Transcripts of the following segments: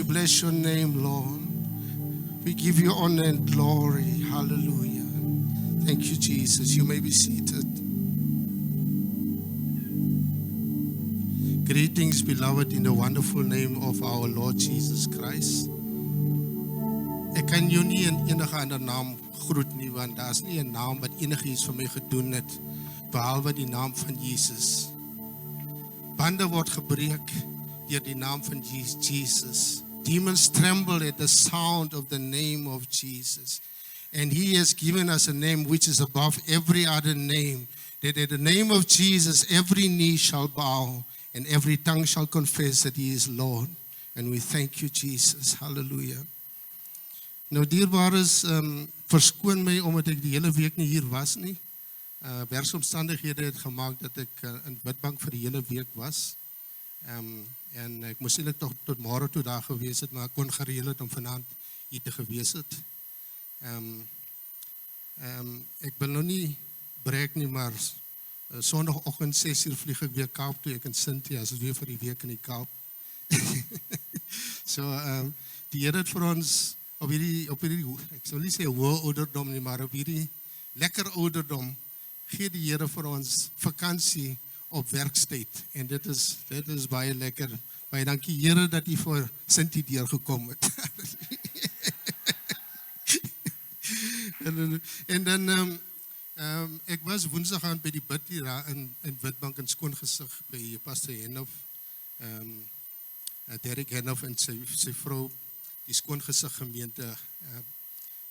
We bless your name, Lord. We give you honor and glory. Hallelujah. Thank you, Jesus. You may be seated. Greetings, beloved, in the wonderful name of our Lord Jesus Christ. Ek kan jou nie in enige ander naam groet nie, want daar is nie 'n naam wat enigiets vir my gedoen het, behalwe die naam van Jesus. Bande word gebreek deur die naam van Jesus. Demons tremble at the sound of the name of Jesus. And he has given us a name which is above every other name, that at the name of Jesus every knee shall bow and every tongue shall confess that he is Lord. And we thank you, Jesus. Hallelujah. Nou, dierbares, verskoon my omdat ek die hele week nie hier was nie. Werksomstandighede het gemaak dat ek in Witbank vir die hele week was. En ek moes eintlik tot môre toe daar gewees het, maar ek kon gereël het om vanaand hier te gewees het. Ek wil nou nie breek nie, maar Sondagoggend 6:00 vlieg ek weer Kaap toe. Ek en Cynthia is weer vir die week in die Kaap. So, die Here het vir ons op hierdie, ek sal nie sê hoë ouderdom nie, maar op hierdie lekker ouderdom gee die Here vir ons vakansie op werkstyd. En dit is baie lekker. Baie dankie Here dat U vir Cynthia deurgekom het. En dan ek was woensdag aan by die bid hier in Witbank in Skoongesig by Pastor Henof, Derek Henof en sy vrou, die Skoongesig gemeente,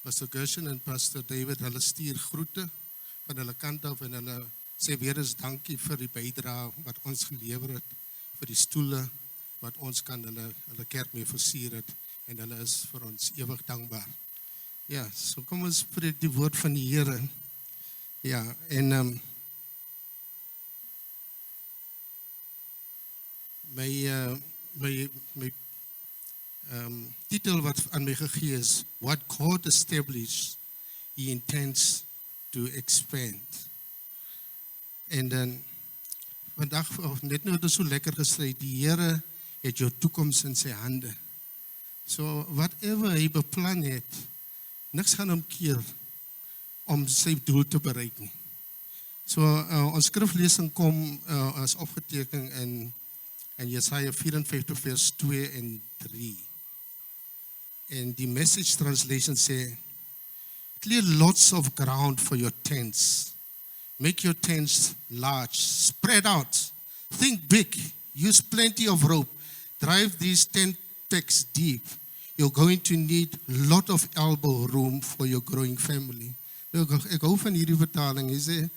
Pastor Gershon en Pastor David, hulle stuur groete van hulle kant af en hulle sê weer eens dankie vir die bydrae wat ons gelewer het, vir die stoele wat ons kan hulle kerk mee versier het, en hulle is vir ons ewig dankbaar. Ja, so kom ons spreek die woord van die Here. Ja, en my titel wat aan my gegee is, What God established, He intends to expand. En dan, vandag, net nou het ons so lekker gesê, die Here het jou toekoms in sy hande. So, whatever hy beplan het, niks gaan hom keer om sy doel te bereik nie. So, ons skriflesing kom as opgeteken in Jesaja 54 vers 2 en 3. En die Message translation sê, clear lots of ground for your tents. Make your tents large, spread out, think big, use plenty of rope, drive these tent pegs deep. You're going to need a lot of elbow room for your growing family. Ek hou van hierdie vertaling, hy sê,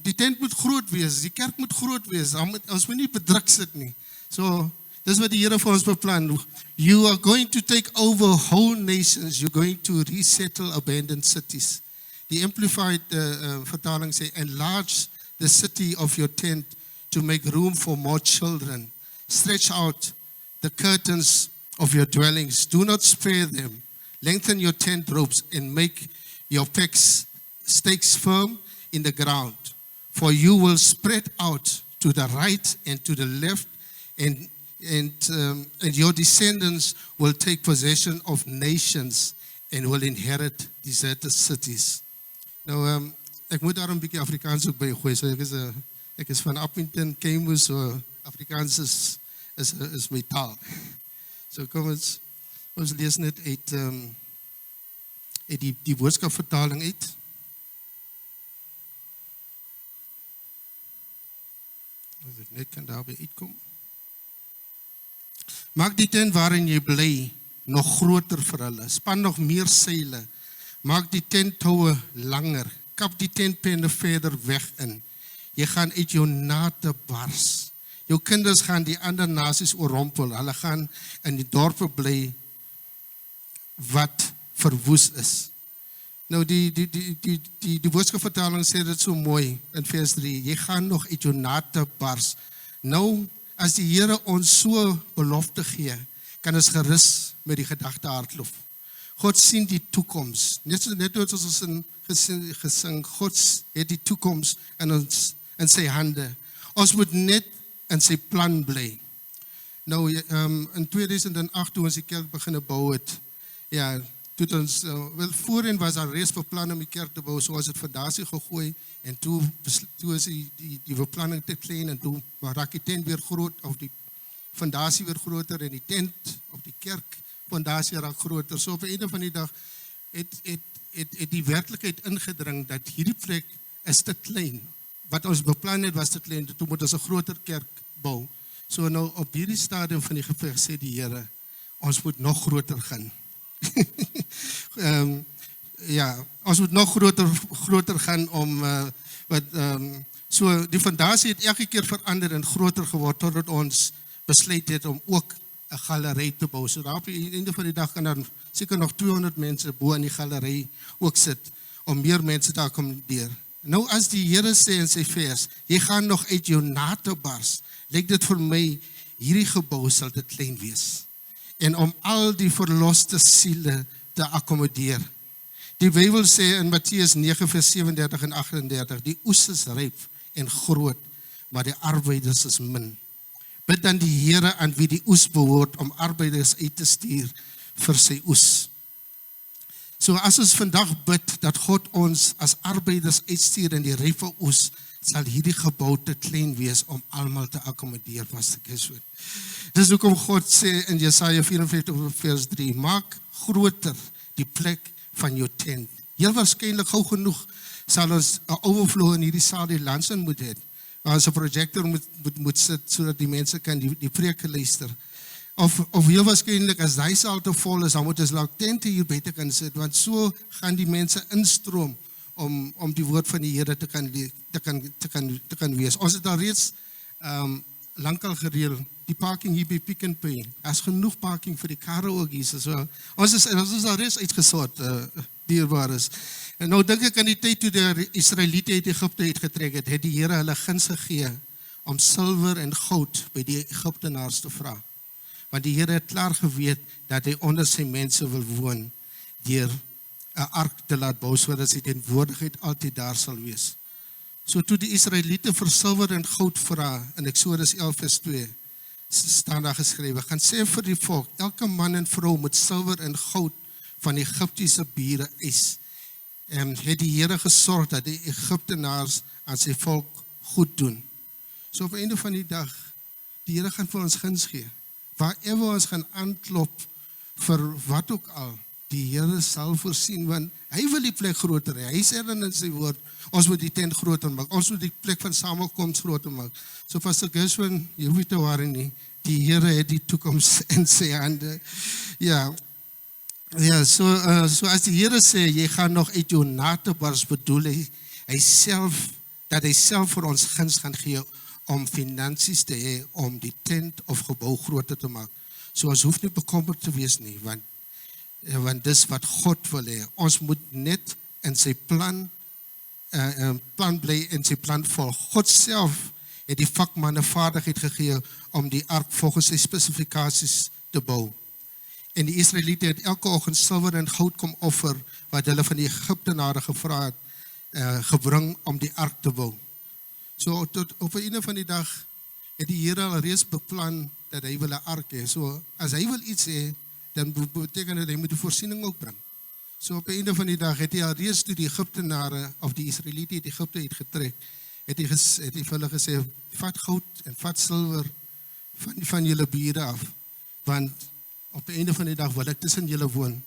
die tent moet groot wees, die kerk moet groot wees, ons moet nie bedruk sit nie. So, dis wat die Here vir ons beplan. You are going to take over whole nations, you're going to resettle abandoned cities. Die Amplified vertaling sê, enlarge the city of your tent to make room for more children. Stretch out the curtains of your dwellings. Do not spare them. Lengthen your tent ropes and make your stakes firm in the ground. For you will spread out to the right and to the left, and your descendants will take possession of nations and will inherit deserted cities. Nou, ek moet daar 'n bietjie Afrikaans ook by gooi. So ek is van Appington, Kemus, so Afrikaans is my taal. So kom ons lees net uit die boodskapvertaling uit. As ek net kan daarby uitkom. Maak die tent waarin jy bly nog groter vir hulle. Span nog meer seile. Maak die tenttoue langer. Kap die tentpenne verder weg in. Jy gaan uit jou nate bars. Jou kinders gaan die ander nasies oorrompel. Hulle gaan in die dorpe bly wat verwoes is. Nou die boodskapvertaling sê dit so mooi in vers 3. Jy gaan nog uit jou nate bars. Nou, as die Here ons so belofte gee, kan ons gerus met die gedagte hardloop. God sien die toekoms. Net soos ons gesing, God het die toekoms in sy hande. Ons moet net in sy plan bly. Nou, in 2008, toe ons die kerk beginne bou het, ja, toe het ons, wel, voorheen was daar reeds beplan om die kerk te bou, so ons het fondasie gegooi, en toe is die beplanning te klein, en toe raak die tent weer groot, of die fondasie weer groter, en die tent, of die kerk, fondasie raak groter. So op die einde van die dag, het die werklikheid ingedring, dat hierdie plek is te klein. Wat ons beplan het, was te klein, toe moet ons 'n groter kerk bou. So nou, op hierdie stadium van die geveg, sê die Here, ons moet nog groter gaan. Ja, ons moet nog groter gaan om, so die fondasie het elke keer verander en groter geword, totdat ons besluit het om ook 'n galery te bou. So daar op die einde van die dag kan dan seker nog 200 mense bo in die galery ook sit, om meer mense te akkommodeer. Nou as die Here sê in sy vers, jy gaan nog uit jou nate bars, lyk dit vir my, hierdie gebou sal te klein wees. En om al die verloste siele te akkommodeer. Die Bybel sê in Matteus 9 vers 37 en 38, die oes is ryp en groot, maar die arbeiders is min. Bid dan die Here aan wie die oes behoort, om arbeiders uit te stuur vir sy oes. So as ons vandag bid, dat God ons as arbeiders uitstuur in die rype oes, sal hierdie gebou te klein wees om almal te akkommodeer, Pastor Gershwin. Dis hoekom God sê in Jesaja 54 vers 3, maak groter die plek van jou tent. Heel waarskynlik gou genoeg sal ons 'n overflow in hierdie saal die lands in moet hê. Waar ons 'n projector moet sit, sodat die mense kan die preke luister. Of heel waarskynlik as hy saal te vol is, dan moet ons dalk tente hier buite kan sit, want so gaan die mense instroom om die woord van die Here te kan wees. Ons het al reeds lankal gereël, die parking hier by Pick n Pay. Daar's genoeg parking vir die karre ook hier. So, ons is al reeds uitgesort, dierbares. En nou dink ek aan die tyd toe die Israeliete uit Egipte uitgetrek het, het die Here hulle guns gegee om silwer en goud by die Egiptenaars te vra. Want die Here het klaar geweet dat hy onder sy mense wil woon deur 'n ark te laat bou, sodat sy teenwoordigheid altyd daar sal wees. So toe die Israeliete vir silwer en goud vra in Eksodus 11 vers 2, staan daar geskrywe, gaan sê vir die volk, elke man en vrou moet silwer en goud van Egiptiese bure eis. En het die Here gesorg dat die Egiptenaars aan sy volk goed doen. So op die einde van die dag, die Here gaan vir ons guns gee. Waarever ons gaan aanklop vir wat ook al, die Here sal voorsien, want hy wil die plek groter hê. Hy sê dan in sy woord, ons moet die tent groter maak, ons moet die plek van samekoms groter maak. So Pastor Gershwin, jy hoef nie te worry nie, die Here het die toekoms in sy hande. Ja, so as die Here sê, jy gaan nog uit jou nate bars, bedoel hy self, dat hy self vir ons guns gaan gee, om finansies te hê, om die tent of gebou groter te maak. So ons hoef nie bekommerd te wees nie, want dis wat God wil hê. Ons moet net in sy plan bly, in sy plan volg. God self het die vakmanne vaardigheid gegee om die ark volgens sy spesifikasies te bou. En die Israeliete het elke oggend silwer en goud kom offer, wat hulle van die Egiptenare gevra het, gebring om die ark te bou. So tot op die einde van die dag het die Here al reeds beplan dat hy wil 'n ark hê. So as hy wil iets hê, dan beteken dit hy moet die voorsiening ook bring. So op die einde van die dag het hy al reeds toe die Egiptenare of die Israeliete uit Egipte uitgetrek, het hy vir hulle gesê, vat goud en vat silwer van julle bure af, want op die einde van die dag wil ek tussen julle woon.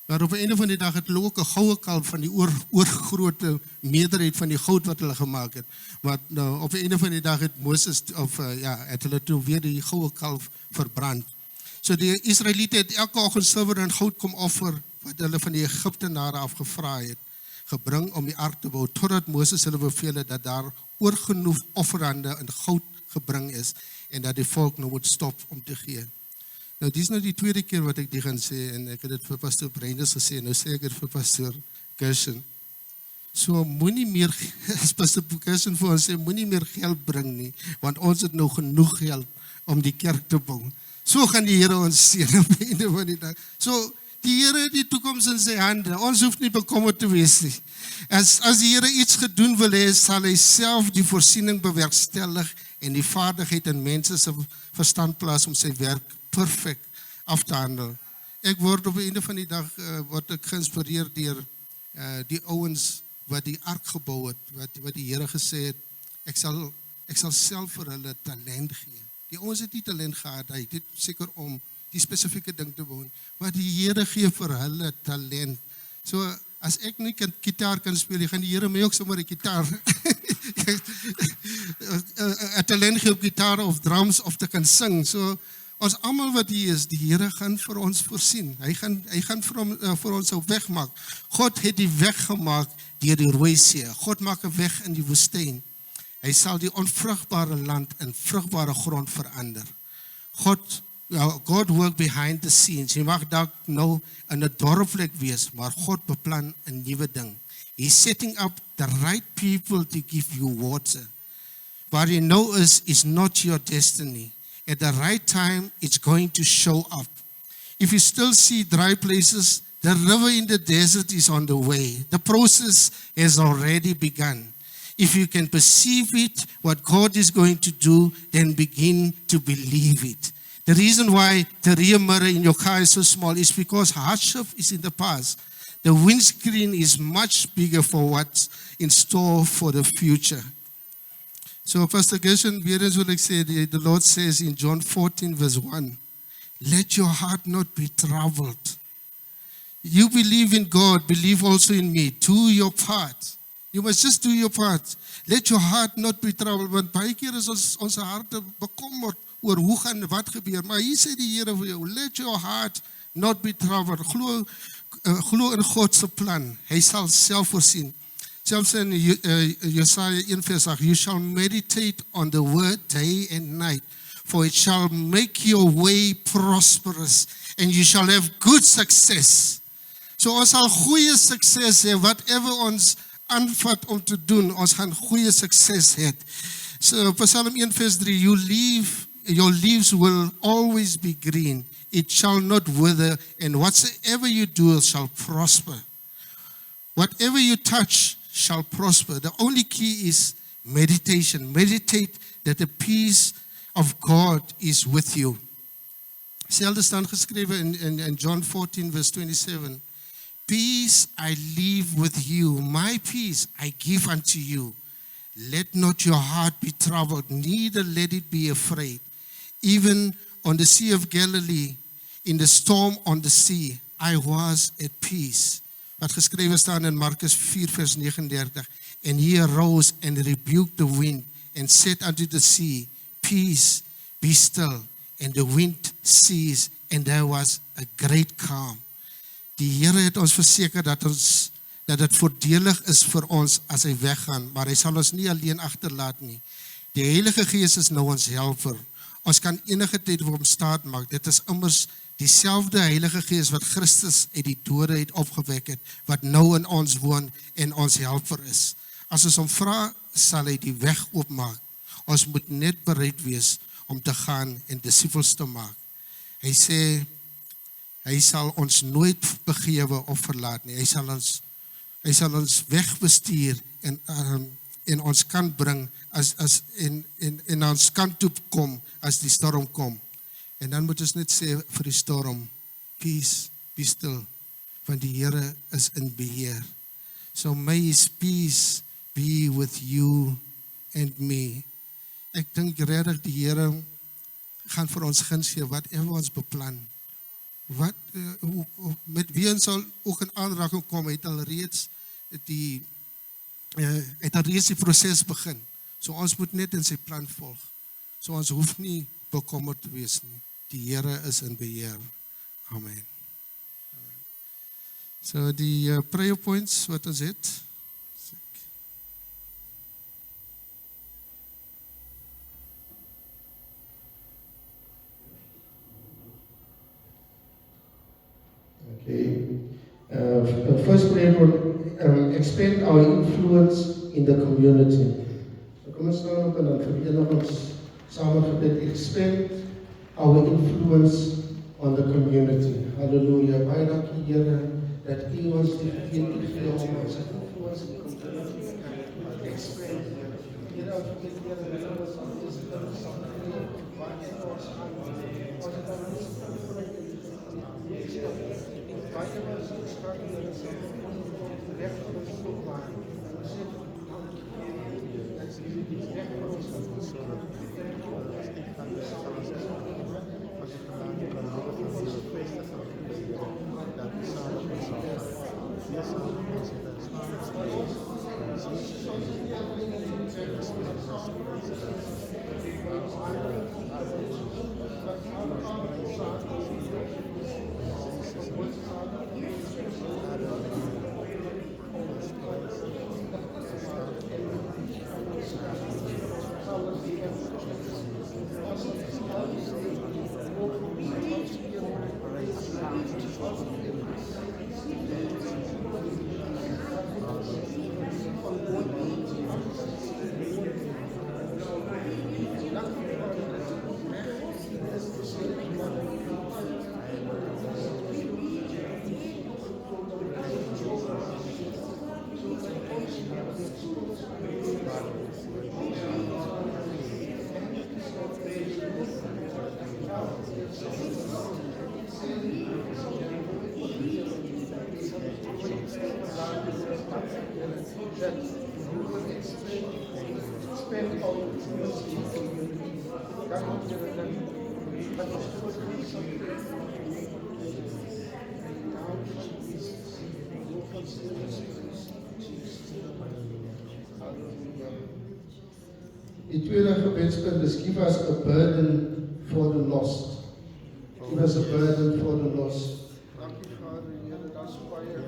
Maar op die einde van die dag het hulle ook 'n goue kalf van die oorgrootte meerderheid van die goud wat hulle gemaak het. Maar nou, op die einde van die dag het Moses, het hulle toe weer die goue kalf verbrand. So die Israeliete het elke oggend silwer en goud kom offer, wat hulle van die Egiptenare afgevra het, gebring om die ark te bou, totdat Moses hulle beveel het, dat daar oorgenoeg offerande in goud gebring is, en dat die volk nou moet stop om te gee. Nou, dis nou die tweede keer wat ek dit gaan sê, en ek het dit vir Pastor Brendus gesê, nou sê ek dit vir Pastor Gershwin. So, moenie meer, as Pastor Gershwin vir ons sê, moenie meer geld bring nie, want ons het nou genoeg geld om die kerk te bou. So gaan die Here ons seën op die einde van die dag. So, die Here het die toekoms in sy hande, ons hoef nie bekommerd te wees nie. As die Here iets gedoen wil hê, sal hy self die voorsiening bewerkstellig, en die vaardigheid in mense se verstand plaas om sy werk perfek af te handel. Ek word op die einde van die dag word ek geïnspireer deur die ouens wat die ark gebou het, wat die Here gesê het, ek sal self vir hulle talent gee. Die ouens het nie talent gehad, hy het seker om die spesifieke ding te doen, maar die Here gee vir hulle talent. So, as ek nie gitaar kan speel, gaan die Here my ook sommer 'n gitaar 'n talent gee op gitaar of drums of te kan sing. So, ons almal wat hier is, die Here gaan vir ons voorsien. Hy gaan vir ons 'n weg maak. God het die weg gemaak deur die Rooi See. God maak 'n weg in die woestyn. Hy sal die onvrugbare land in vrugbare grond verander. God work behind the scenes. Jy mag dalk nou in 'n dorpplek wees, maar God beplan 'n nuwe ding. He's setting up the right people to give you water. What you know is not your destiny. At the right time, it's going to show up. If you still see dry places, the river in the desert is on the way. The process has already begun. If you can perceive it, what God is going to do, then begin to believe it. The reason why the rear mirror in your car is so small is because hardship is in the past. The windscreen is much bigger for what's in store for the future. So Pastor Gershon, weer eens wil ek sê, the Lord says in John 14 verse 1, let your heart not be troubled. You believe in God, believe also in me. Do your part. You must just do your part. Let your heart not be troubled. Want baie keer is ons harte bekommerd oor hoe gaan wat gebeur. Maar hier sê die Here vir jou, let your heart not be troubled. Glo in God se plan. Hy sal self voorsien. Selfs in Jesaja 1 vers 8, you shall meditate on the word day and night, for it shall make your way prosperous, and you shall have good success. So ons sal goeie sukses hê, whatever ons aanvat om te doen, ons gaan goeie sukses hê. So Psalm 1 vers 3, your leaves will always be green, it shall not wither, and whatsoever you do shall prosper. Whatever you touch shall prosper. The only key is meditation. Meditate that the peace of God is with you. Selfde staan geskrywe in John 14 verse 27. Peace I leave with you, my peace I give unto you. Let not your heart be troubled, neither let it be afraid. Even on the Sea of Galilee, in the storm on the sea, I was at peace. Wat geskrywe staan in Markus 4 vers 39. And he arose and rebuked the wind and said unto the sea, peace, be still. And the wind ceased, and there was a great calm. Die Here het ons verseker dat dit voordelig is vir ons as hy weggaan, maar hy sal ons nie alleen agterlaat nie. Die Heilige Gees is nou ons helper. Ons kan enige tyd vir hom staat maak. Dit is immers dieselfde Heilige Gees wat Christus uit die dode het opgewek het, wat nou in ons woon en ons helper is. As ons hom vra, sal hy die weg oopmaak. Ons moet net bereid wees om te gaan en disippels te maak. Hy sê, hy sal ons nooit begewe of verlaat nie. Hy sal ons wegbestuur en ons kant bring en ons kant toe kom as die storm kom. En dan moet ons net sê vir die storm, peace, be still, want die Here is in beheer. So may his peace be with you and me. Ek dink regtig die Here gaan vir ons guns gee, whatever ons beplan. Met wie ons sal ook in aanraking kom, het al reeds die proses begin. So ons moet net in sy plan volg. So ons hoef nie bekommerd te wees nie. Die Here is in beheer. Amen. So die prayer points wat ons het. Okay. First prayer will expand our influence in the community. So kom ons staan op en dan verenig ons saam gebed. Expand our influence on the community. Hallelujah. Baie dankie Here dat U ons die influence in die community expand. Here dan vir die Here en hulle sal wees in hulle sal tree waarheen ons gaan. Ons het dan nie baie mense gestart en hulle sal reg vir ons loop maar. Hulle sê, dat is reg vir ons loop. Die tweede gebedspunt is give us a burden for the lost. Give us a burden for the lost. Dankie Vader, Here, dat is baie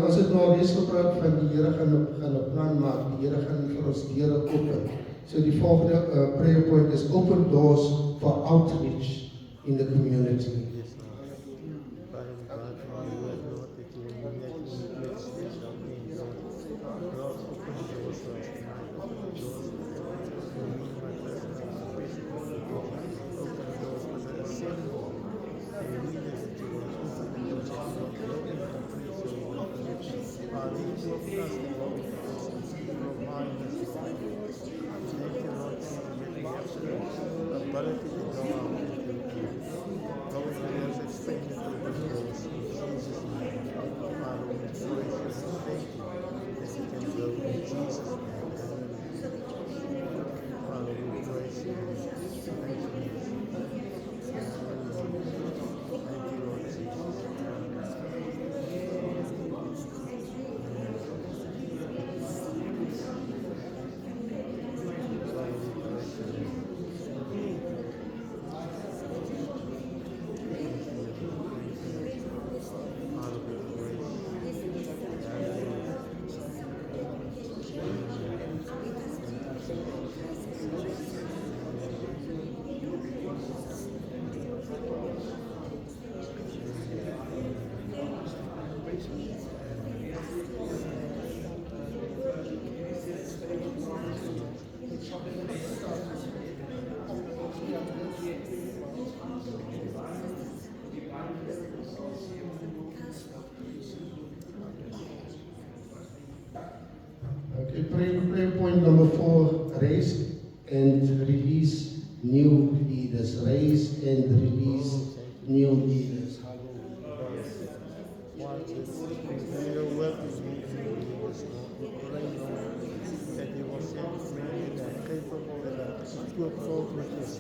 As het nou reeds gepraat van die Here gaan 'n plan maak, die Here gaan vir ons deure open. So die volgende prayer point is open doors for outreach in the community.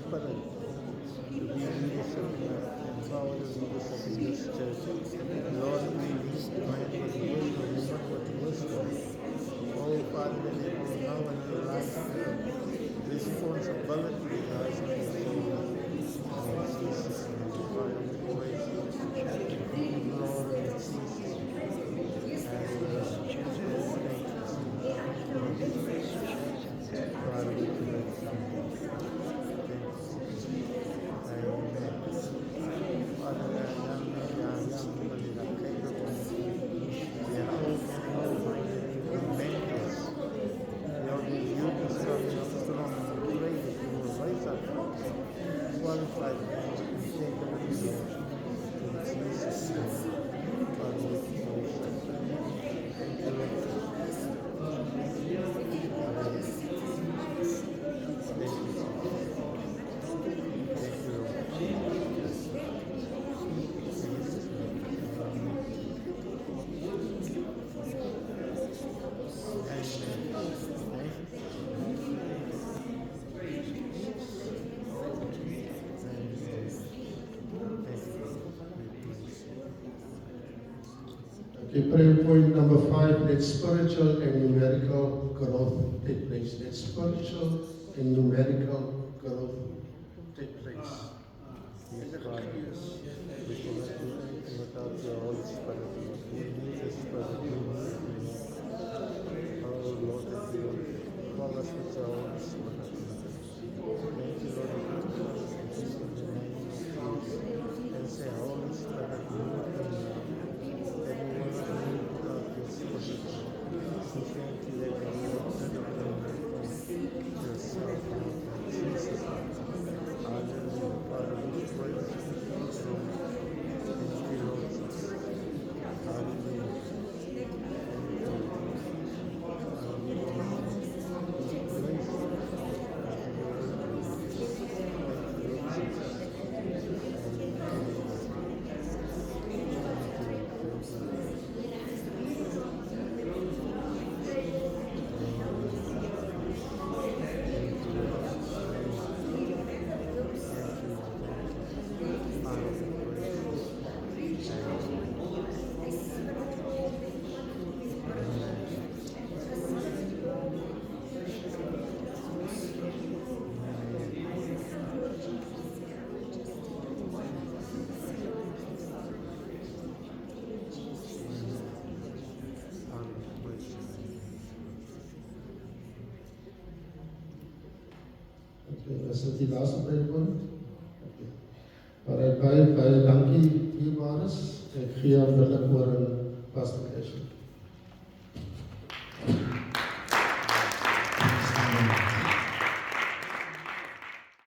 Spirit to be leadership and empower the leadership in this church. Lord, we lead the man with wisdom, woman with wisdom. Oh, Father, that they will know and realize the responsibility that has on their shoulders. In Jesus' name, Father, we praise you. We give you glory in Jesus' name. Hallelujah. Father, we bless you. Thank you. Amen. Father, there are young men, there are young women that are capable. There are old men and old women that need to be mentors. There are these youth and stuff that are strong, and we pray that you will raise up qualified men that can take them to the Lord. In Jesus' name. Father, we praise you. Thank you, Lord. Okay, prayer point number 5, let spiritual and numerical growth take place. Let spiritual and numerical growth take place. Yes, Father, we cannot do anything without your Holy Spirit. We need the Spirit. We need you. Oh Lord, that you fill us with your Holy Spirit. Thank you, Lord, that you fill us in the name of Jesus. And say, Holy Spirit, move in me. That we will not move without your Spirit. We thank you that you will bring yourself out in Jesus' name. Hallelujah. Father, we praise you. Thank you, Lord Jesus. Hallelujah. Thank you, Lord. Hallelujah. We praise you. Thank you, Lord Jesus. Okay, is dit die laaste prayer point? Okay. Maar baie dankie, dierbares. Ek gee aan hulle oor in